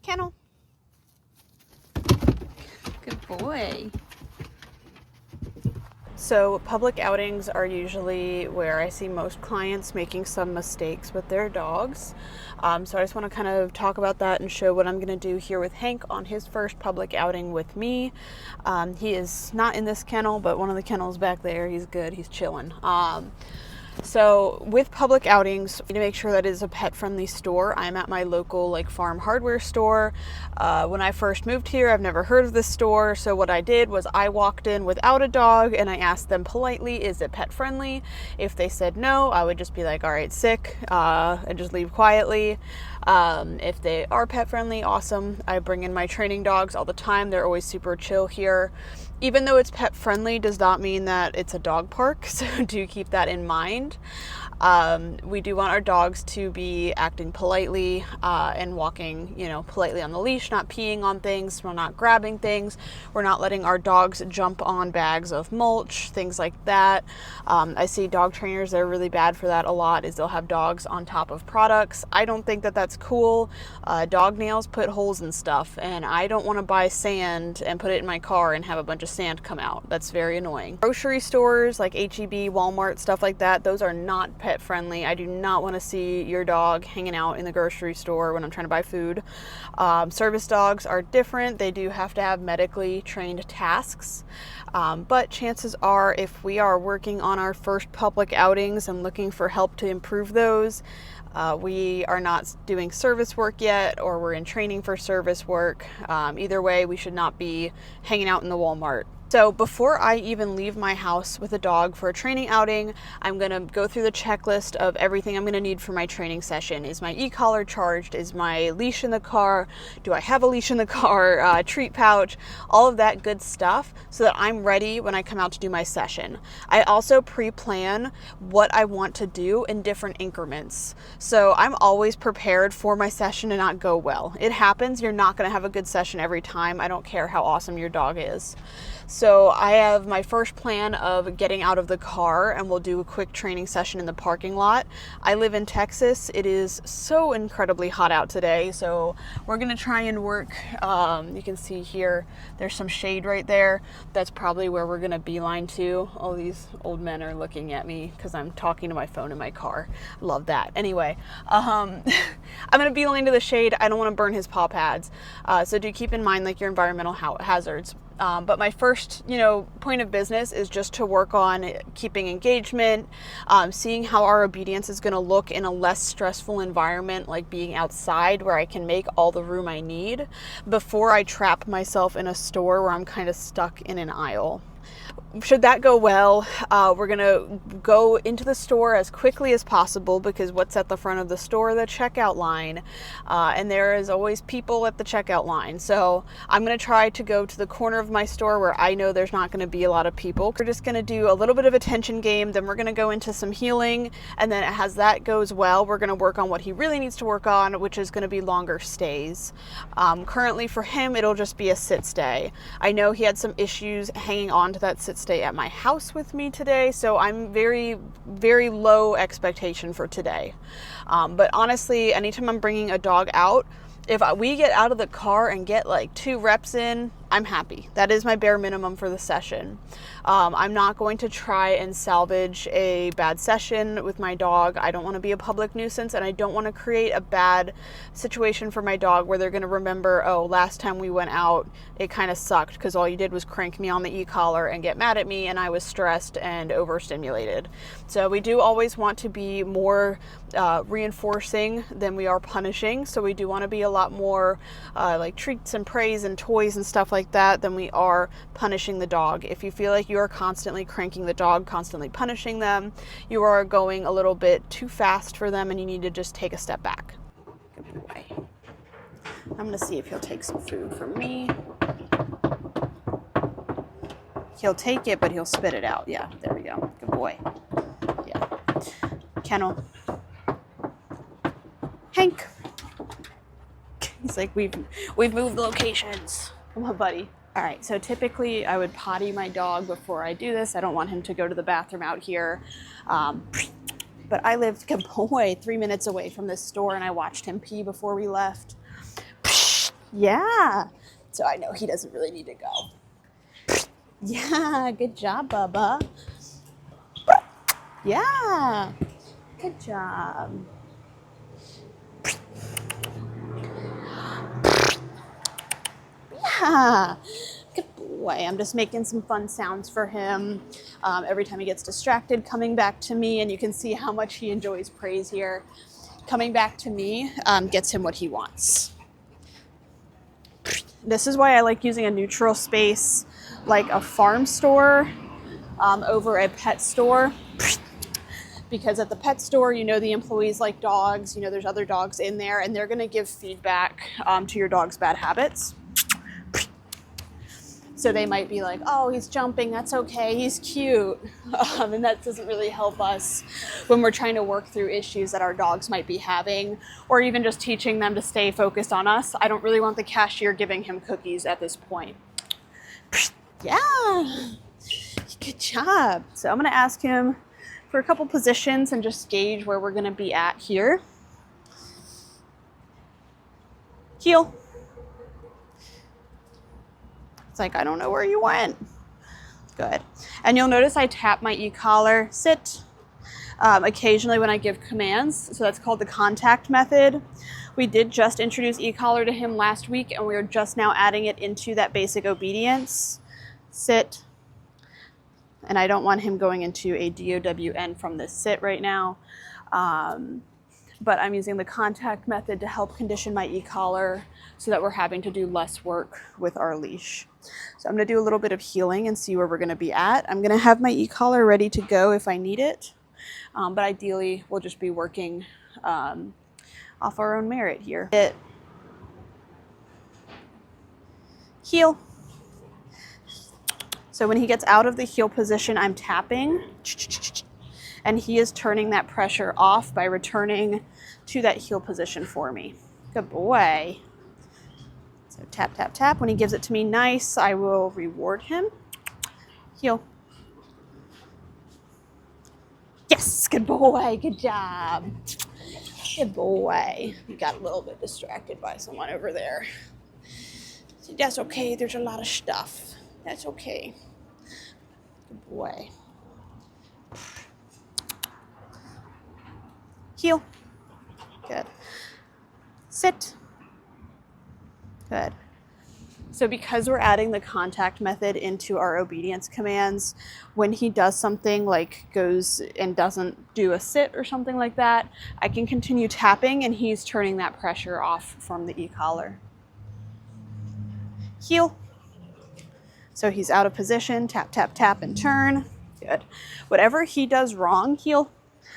Kennel. Good boy. So public outings are usually where I see most clients making some mistakes with their dogs. So I just want to kind of talk about that and show what I'm going to do here with Hank on his first public outing with me. He is not in this kennel, but one of the kennels back there. He's good. He's chilling. So with public outings, we need to make sure that it is a pet-friendly store. I'm at my local farm hardware store. When I first moved here, I've never heard of this store. So what I did was I walked in without a dog and I asked them politely, is it pet-friendly? If they said no, I would just be like, all right, sick, and just leave quietly. If they are pet-friendly, awesome. I bring in my training dogs all the time. They're always super chill here. Even though it's pet friendly does not mean that it's a dog park, so do keep that in mind. We do want our dogs to be acting politely and walking, politely on the leash, not peeing on things, we're not grabbing things, we're not letting our dogs jump on bags of mulch, things like that. I see dog trainers that are really bad for that a lot, is they'll have dogs on top of products. I don't think that that's cool. Dog nails put holes in stuff, and I don't want to buy sand and put it in my car and have a bunch of sand come out. That's very annoying. Grocery stores like H-E-B, Walmart, stuff like that, those are not pet friendly. I do not want to see your dog hanging out in the grocery store when I'm trying to buy food. Service dogs are different. They do have to have medically trained tasks. But chances are, if we are working on our first public outings and looking for help to improve those, we are not doing service work yet, or we're in training for service work. Either way, we should not be hanging out in the Walmart. So before I even leave my house with a dog for a training outing, I'm going to go through the checklist of everything I'm going to need for my training session. Is my e-collar charged? Is my leash in the car? Do I have a leash in the car? Treat pouch? All of that good stuff so that I'm ready when I come out to do my session. I also pre-plan what I want to do in different increments. So I'm always prepared for my session to not go well. It happens. You're not going to have a good session every time. I don't care how awesome your dog is. So I have my first plan of getting out of the car, and we'll do a quick training session in the parking lot. I live in Texas. It is so incredibly hot out today, so we're going to try and work. You can see here, there's some shade right there. That's probably where we're going to beeline to. All these old men are looking at me because I'm talking to my phone in my car. Love that. Anyway, I'm going to beeline to the shade. I don't want to burn his paw pads. So do keep in mind your environmental hazards. But my first, point of business is just to work on keeping engagement, seeing how our obedience is going to look in a less stressful environment, like being outside where I can make all the room I need before I trap myself in a store where I'm kind of stuck in an aisle. Should that go well, we're going to go into the store as quickly as possible, because what's at the front of the store? The checkout line. And there is always people at the checkout line. So I'm going to try to go to the corner of my store where I know there's not going to be a lot of people. We're just going to do a little bit of attention game. Then we're going to go into some healing. And then as that goes well, we're going to work on what he really needs to work on, which is going to be longer stays. Currently for him, it'll just be a sit stay. I know he had some issues hanging on to that sit stay at my house with me today, so I'm very, very low expectation for today. But honestly, anytime I'm bringing a dog out, if we get out of the car and get 2 reps in, I'm happy. That is my bare minimum for the session. I'm not going to try and salvage a bad session with my dog. I don't want to be a public nuisance, and I don't want to create a bad situation for my dog where they're going to remember, oh, last time we went out, it kind of sucked because all you did was crank me on the e-collar and get mad at me, and I was stressed and overstimulated. So we do always want to be more reinforcing than we are punishing. So we do want to be a lot more treats and praise and toys and stuff like that than we are punishing the dog. If you feel like you are constantly cranking the dog, constantly punishing them, you are going a little bit too fast for them, and you need to just take a step back. Good boy. I'm going to see if he'll take some food from me. He'll take it, but he'll spit it out. Yeah, there we go. Good boy. Yeah. Kennel. Hank. He's like, we've moved locations. Come on, buddy. All right, so typically I would potty my dog before I do this. I don't want him to go to the bathroom out here. But I lived, good boy, 3 minutes away from this store, and I watched him pee before we left. Yeah. So I know he doesn't really need to go. Yeah, good job, Bubba. Yeah, good job. Yeah, good boy. I'm just making some fun sounds for him. Every time he gets distracted, coming back to me, and you can see how much he enjoys praise here. Coming back to me gets him what he wants. This is why I like using a neutral space like a farm store over a pet store. Because at the pet store, you know, the employees like dogs, you know, there's other dogs in there, and they're going to give feedback to your dog's bad habits. So they might be like, oh, he's jumping, that's okay, he's cute. And that doesn't really help us when we're trying to work through issues that our dogs might be having, or even just teaching them to stay focused on us. I don't really want the cashier giving him cookies at this point. Yeah, good job. So I'm going to ask him for a couple positions and just gauge where we're going to be at here. Heel. It's like, I don't know where you went. Good. And you'll notice I tap my e-collar, sit, occasionally when I give commands. So that's called the contact method. We did just introduce e-collar to him last week, and we are just now adding it into that basic obedience. Sit. And I don't want him going into a DOWN from this sit right now. But I'm using the contact method to help condition my e-collar so that we're having to do less work with our leash. So I'm going to do a little bit of healing and see where we're going to be at. I'm going to have my e-collar ready to go if I need it. But ideally, we'll just be working off our own merit here. Heel. So when he gets out of the heel position, I'm tapping. And he is turning that pressure off by returning to that heel position for me. Good boy. So tap, tap, tap. When he gives it to me nice, I will reward him. Heel. Yes, good boy. Good job. Good boy. You got a little bit distracted by someone over there. That's okay. There's a lot of stuff. That's okay. Good boy. Heel. Good. Sit. Good. So because we're adding the contact method into our obedience commands, when he does something like goes and doesn't do a sit or something like that, I can continue tapping and he's turning that pressure off from the e-collar. Heel. So he's out of position, tap, tap, tap, and turn. Good. Whatever he does wrong, heel,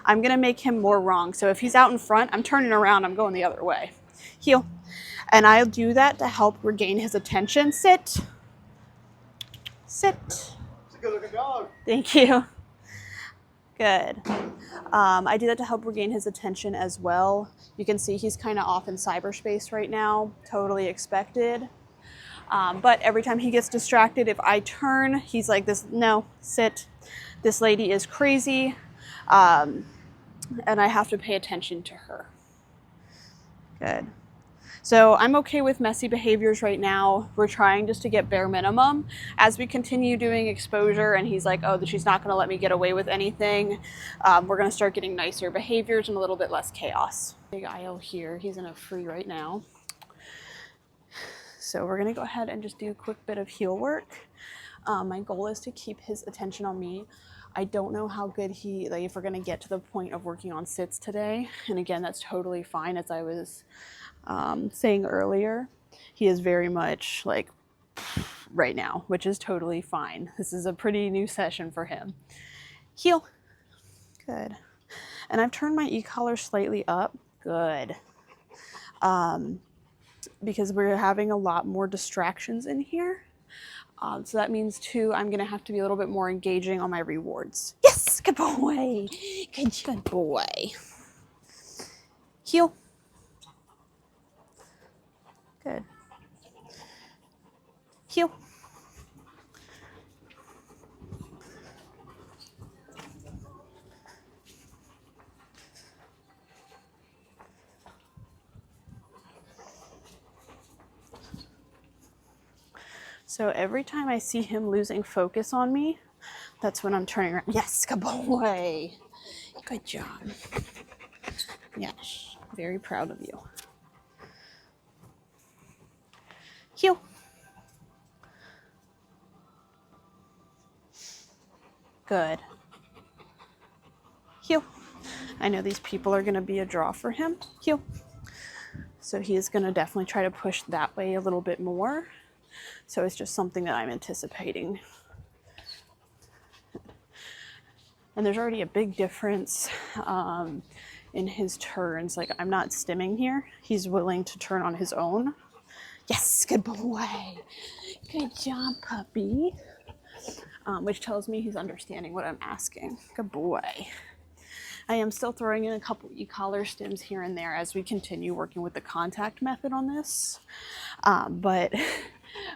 I'm going to make him more wrong. So if he's out in front, I'm turning around, I'm going the other way. Heel. And I'll do that to help regain his attention. Sit. Sit. It's a good looking dog. Thank you. Good. I do that to help regain his attention as well. You can see he's kind of off in cyberspace right now. Totally expected. But every time he gets distracted, if I turn, he's like this, no, sit. This lady is crazy. And I have to pay attention to her. Good. So I'm okay with messy behaviors right now. We're trying just to get bare minimum. As we continue doing exposure and he's like, oh, she's not going to let me get away with anything, we're going to start getting nicer behaviors and a little bit less chaos. Big aisle here. He's in a free right now. So we're going to go ahead and just do a quick bit of heel work. My goal is to keep his attention on me. I don't know how good if we're going to get to the point of working on sits today. And again, that's totally fine. As I was saying earlier, he is very much like right now, which is totally fine. This is a pretty new session for him. Heel. Good. And I've turned my e-collar slightly up. Good. Because we're having a lot more distractions in here. So that means too, I'm gonna have to be a little bit more engaging on my rewards. Yes, good boy. Good boy. Heel. Good. Heel. So every time I see him losing focus on me, that's when I'm turning around. Yes, good boy. Good job. Yes, very proud of you. Heel. Good. Heel. I know these people are going to be a draw for him. Heel. So he is going to definitely try to push that way a little bit more. So it's just something that I'm anticipating. And there's already a big difference in his turns. Like, I'm not stimming here. He's willing to turn on his own. Yes, good boy. Good job, puppy. Which tells me he's understanding what I'm asking. Good boy. I am still throwing in a couple e-collar stims here and there as we continue working with the contact method on this. But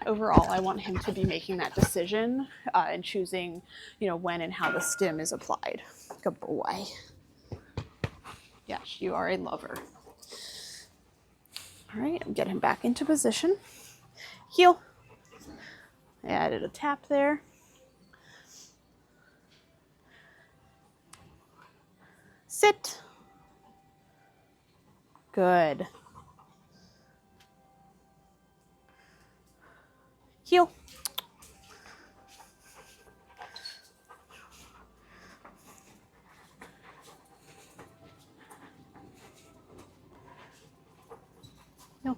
overall, I want him to be making that decision and choosing, when and how the stim is applied. Good boy. Yes, you are a lover. All right, get him back into position. Heel. I added a tap there. Sit. Good. Heel. No.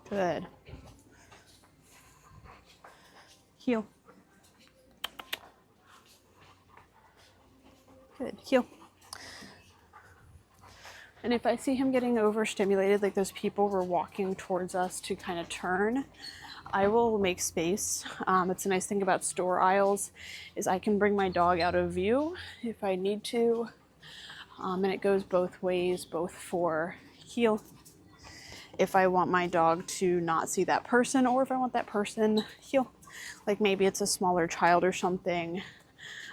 Good. Heel. Good. Heel. And if I see him getting overstimulated, like those people were walking towards us to kind of turn, I will make space. It's a nice thing about store aisles is I can bring my dog out of view if I need to. And it goes both ways, both for heel, if I want my dog to not see that person, or if I want that person heel. Like maybe it's a smaller child or something.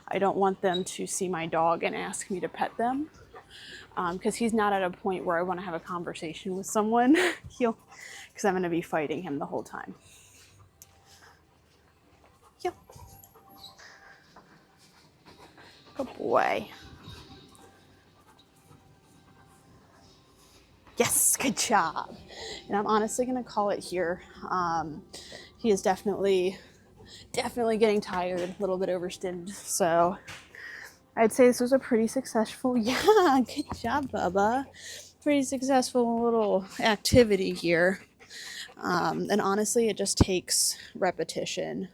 I don't want them to see my dog and ask me to pet them. Because he's not at a point where I want to have a conversation with someone, because I'm going to be fighting him the whole time. Heel. Good boy. Yes, good job. And I'm honestly going to call it here. He is definitely getting tired, a little bit overstimmed. So I'd say this was a pretty successful, good job, Bubba. Pretty successful little activity here. And honestly, it just takes repetition.